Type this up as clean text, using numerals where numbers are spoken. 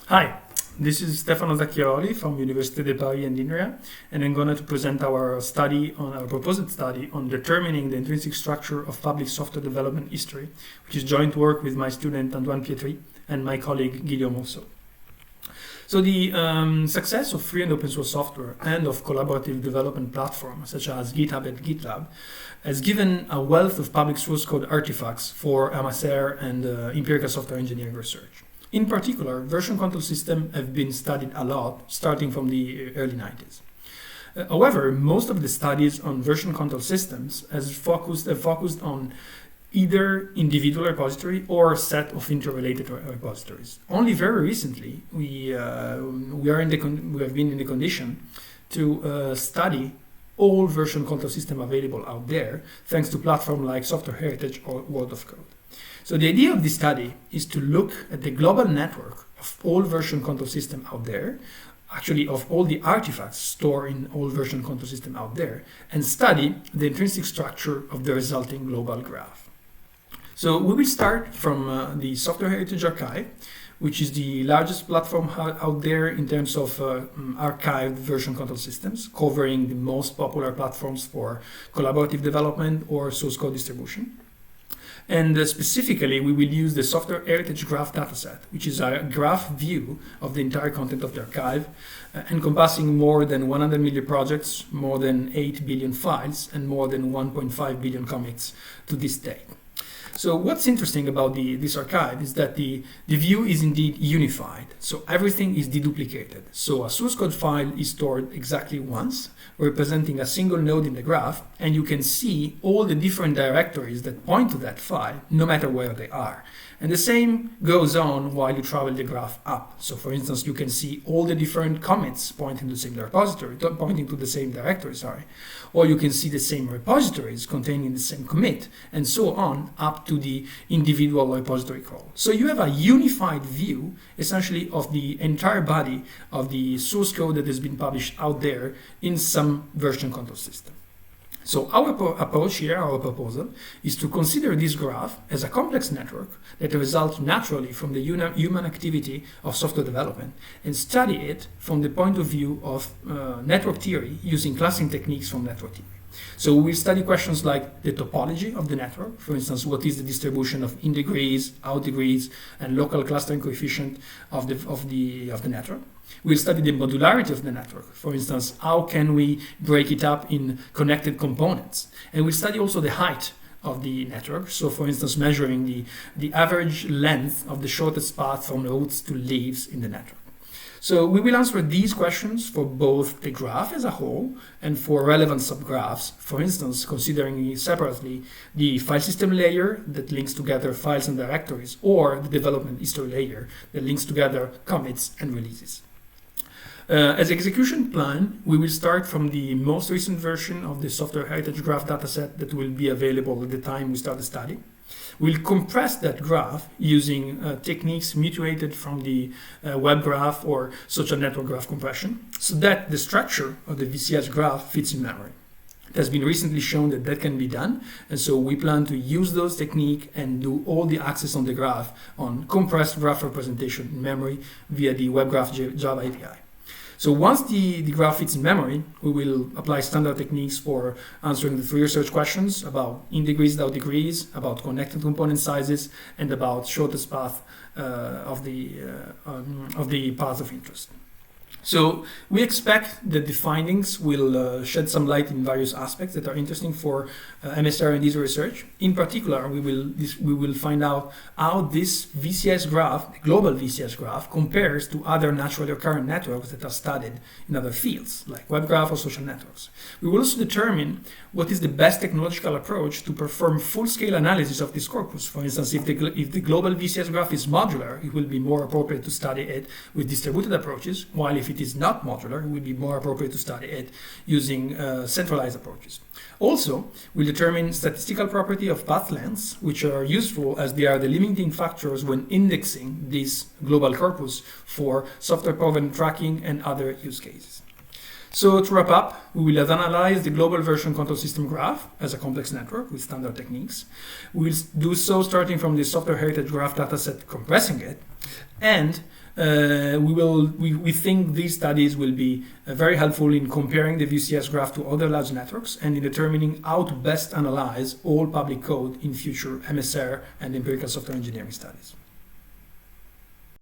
Hi, this is Stefano Zacchiroli from Université de Paris and Inria, and I'm going to present our proposed study on determining the intrinsic structure of public software development history, which is joint work with my student Antoine and my colleague Guillaume Rousseau. So the success of free and open source software and of collaborative development platforms such as GitHub and GitLab has given a wealth of public source code artifacts for amateur and empirical software engineering research. In particular, version control systems have been studied a lot, starting from the early 90s. However, most of the studies on version control systems have focused on either individual repository or a set of interrelated repositories. Only very recently, we have been in the condition to study all version control systems available out there, thanks to platforms like Software Heritage or World of Code. So the idea of this study is to look at the global network of all version control systems out there, actually of all the artifacts stored in all version control systems out there, and study the intrinsic structure of the resulting global graph. So we will start from the Software Heritage Archive, which is the largest platform out there in terms of archived version control systems, covering the most popular platforms for collaborative development or source code distribution. And specifically, we will use the Software Heritage Graph Dataset, which is a graph view of the entire content of the archive, encompassing more than 100 million projects, more than 8 billion files, and more than 1.5 billion commits to this date. So what's interesting about this archive is that the view is indeed unified, so everything is deduplicated. So a source code file is stored exactly once, representing a single node in the graph, and you can see all the different directories that point to that file, no matter where they are. And the same goes on while you travel the graph up. So for instance, you can see all the different commits pointing to the same repository, pointing to the same directory, or you can see the same repositories containing the same commit, and so on up to the individual repository call. So you have a unified view, essentially, of the entire body of the source code that has been published out there in some version control system. So our approach here, our proposal, is to consider this graph as a complex network that results naturally from the human activity of software development and study it from the point of view of network theory using clustering techniques from network theory. So we will study questions like the topology of the network, for instance, what is the distribution of in degrees, out degrees, and local clustering coefficient of the network. We'll study the modularity of the network. For instance, how can we break it up in connected components? And we'll study also the height of the network. So for instance, measuring the average length of the shortest path from routes to leaves in the network. So we will answer these questions for both the graph as a whole and for relevant subgraphs. For instance, considering separately the file system layer that links together files and directories, or the development history layer that links together commits and releases. As execution plan, we will start from the most recent version of the Software Heritage Graph dataset that will be available at the time we start the study. We'll compress that graph using techniques mutated from the web graph or social network graph compression, so that the structure of the VCS graph fits in memory. It has been recently shown that that can be done, and so we plan to use those techniques and do all the access on the graph on compressed graph representation in memory via the WebGraph Java API. So once the graph fits in memory, we will apply standard techniques for answering the three research questions about in degrees, out degrees, about connected component sizes, and about shortest path of the path of interest. So we expect that the findings will shed some light in various aspects that are interesting for MSR and this research. In particular, we will find out how this VCS graph, the global VCS graph, compares to other naturally occurring networks that are studied in other fields, like web graph or social networks. We will also determine what is the best technological approach to perform full-scale analysis of this corpus. For instance, if the global VCS graph is modular, it will be more appropriate to study it with distributed approaches, while if it is not modular, it will be more appropriate to study it using centralized approaches. Also, we'll determine statistical property of path lengths, which are useful as they are the limiting factors when indexing this global corpus for software proven tracking and other use cases. So to wrap up, we will analyze the global version control system graph as a complex network with standard techniques. We will do so starting from the Software Heritage Graph dataset, compressing it, and We think these studies will be very helpful in comparing the VCS graph to other large networks and in determining how to best analyze all public code in future MSR and empirical software engineering studies.